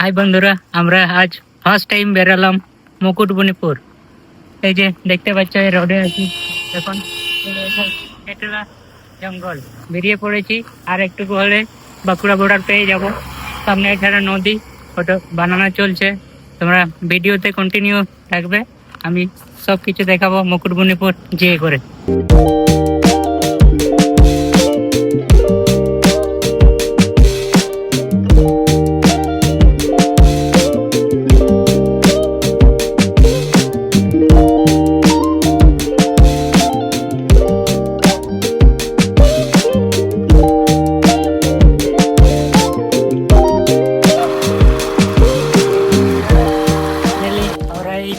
High বন্ধুরা, আমরা আজ ফার্স্ট টাইম বেরালাম মুকুটমণিপুর। এই যে দেখতে পাচ্ছ এই রোডে আছি এখন। এটা জঙ্গল বেরিয়ে পড়েছি, আর একটু হলে বাঁকুড়া বর্ডার পেয়ে যাব। সামনে এখানে নদী, ওটা বানানো চলছে। তোমরা ভিডিওতে কন্টিনিউ থাকবে, আমি সব কিছু দেখাবো মুকুটমণিপুর যেয়ে করে।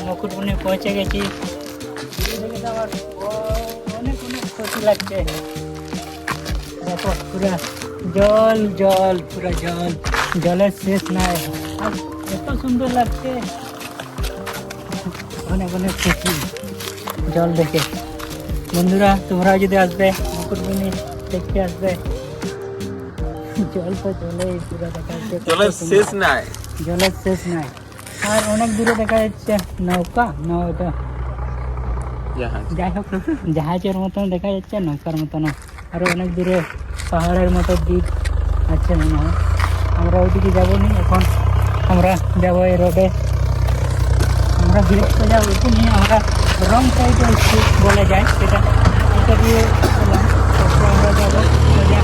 মুকুটমণি পৌঁছে গেছি। আমার অনেক অনেক খুশি লাগছে। দেখো পুরা জল জল, পুরা জল, জলের শেষ নাই। আর এত সুন্দর লাগছে, অনেক অনেক খুশি জল দেখে। বন্ধুরা, তোমরাও যদি আসবে মুকুটমণি দেখতে আসবে, জল তো জলেই পুরা দেখা যাচ্ছে, জলের শেষ নাই, জলের শেষ নাই। আর অনেক দূরে দেখা যাচ্ছে নৌকা, নৌকা যাই হোক জাহাজের মতন দেখা যাচ্ছে, নৌকার মতন। আরো অনেক দূরে পাহাড়ের মতো দ্বীপ আছে মনে হয়। আমরা ওইদিকে যাবো নি এখন, আমরা যাবো এই রোডে। আমরা বিরক্ত যাবো নিয়ে, আমরা রং সাইডে বলে যাই, সেটা এটা দিয়ে আমরা যাবো সোজা।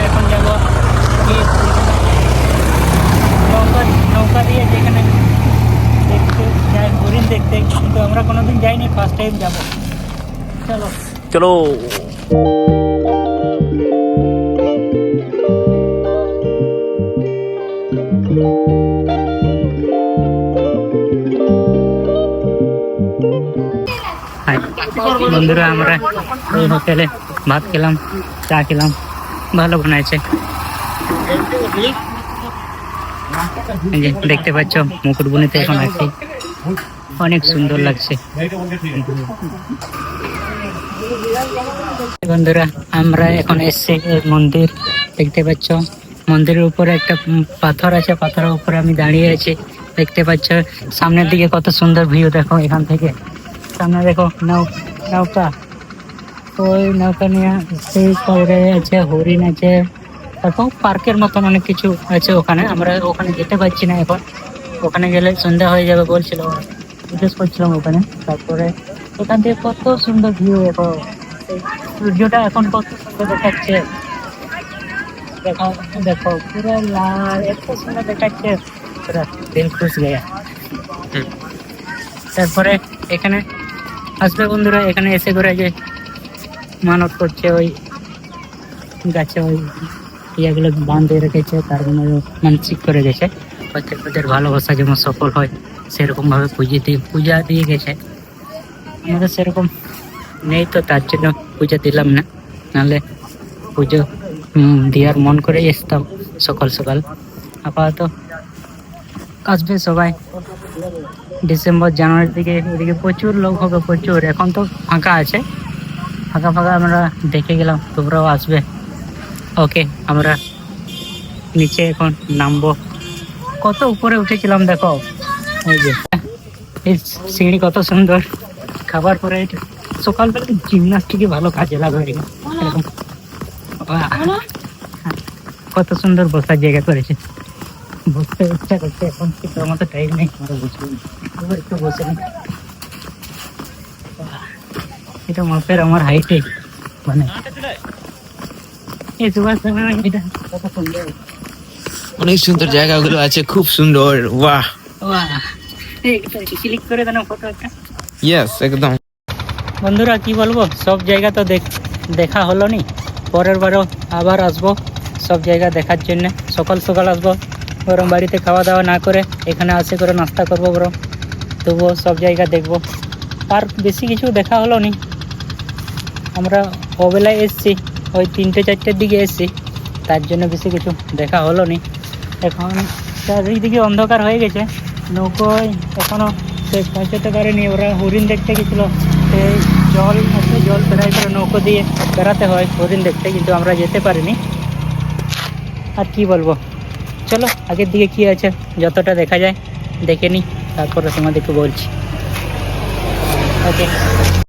এখন যাবো নৌকা দিয়ে, যেখানে দেখতে যাই হরিণ দেখতে, কিন্তু আমরা কোনোদিন যাইনি, ফার্স্ট টাইম যাবো। চলো চলো। বন্ধুরা, আমরা ওই হোটেলে ভাত খেলাম, চা খেলাম, ভালো বানাইছে। দেখতে পাচ্ছ মুকুটমণিতে এখন আছি, অনেক সুন্দর লাগছে। বন্ধুরা, আমরা এখন এসছি মন্দির, দেখতে পাচ্ছ মন্দিরের উপরে একটা পাথর আছে, পাথরের উপরে আমি দাঁড়িয়ে আছি। দেখতে পাচ্ছ সামনের দিকে কত সুন্দর ভিউ, দেখো এখান থেকে সামনে দেখো নৌকা, ওই নৌকা নিয়ে সেই পাড়ে আছে হরিণ আছে, তারপর পার্কের মতন অনেক কিছু আছে ওখানে। আমরা ওখানে যেতে পারছি না এখন, ওখানে গেলে সন্ধ্যা হয়ে যাবে বলছিল, জিজ্ঞেস করছিলাম ওখানে। তারপরে ওখান থেকে কত সুন্দর ভিউ, দেখো সূর্যটা এখন কত সুন্দর দেখাচ্ছে। দেখো দেখো পুরো লাল, এত সুন্দর দেখাচ্ছে, পুরো দিল খুশ গেয়া। তারপরে এখানে আসবে বন্ধুরা, এখানে এসে করে যে মানত করছে, ওই গাছে ওই ইয়াগুলো বাঁধে রেখেছে, তার মানে মানসিক করে গেছে, ওদের ভালোবাসা যেমন সফল হয় সেরকম ভাবে পূজা দিয়ে গেছে। আমাদের সেরকম নেই, তো তার জন্য পূজা দিলাম না, নাহলে পুজো দেওয়ার মন করে আসতাম সকাল সকাল। আপাতত আসবে সবাই ডিসেম্বর জানুয়ারির দিকে, ওইদিকে প্রচুর লোক হবে, প্রচুর। এখন তো ফাঁকা আছে, ফাঁকা আমরা দেখে গেলাম, তোমরাও আসবে। ওকে, আমরা নিচে এখন নামবো। কত উপরে উঠেছিলাম, দেখো এই যে এই সিঁড়ি কত সুন্দর। খাবার পরে সকালবেলা জিমনাস্টিকে ভালো কাজে লাগবে। কত সুন্দর বসার জায়গা করেছে, বসতে ইচ্ছা করছে এখন, কিন্তু আমার তো টাইম নেই, আমরা বসবো একটু বসে নি। এটা মাপের আমার হাইটে, মানে অনেক সুন্দর জায়গাগুলো আছে, খুব সুন্দর। বাহ ক্লিক করে দেন ফটো একটা। ইয়েস, একদম। বন্ধুরা, কি বলবো, সব জায়গা তো দেখা হলো নি, পরের বারও আবার আসবো সব জায়গা দেখার জন্য। সকাল সকাল আসবো, বরং বাড়িতে খাওয়া দাওয়া না করে এখানে আসে করে নাস্তা করবো, বরং তবুও সব জায়গা দেখবো। আর বেশি কিছু দেখা হলো নি, আমরা ওবেলায় এসছি, ওই 3-4টের দিকে এসছি, তার জন্য বেশি কিছু দেখা হলো নি। এখন চারিদিকে অন্ধকার হয়ে গেছে, নৌকোয় এখনো সে পৌঁছাতে পারেনি। ওরা হরিণ দেখতে গেছিলো, সেই জল আছে, জল পেরাই করে নৌকো দিয়ে বেড়াতে হয় হরিণ দেখতে, কিন্তু আমরা যেতে পারিনি। আর কি বলবো, চলো আগের দিকে কি আছে যতটা দেখা যায় দেখে নিই, তারপরে তোমাদেরকে বলছি। ওকে।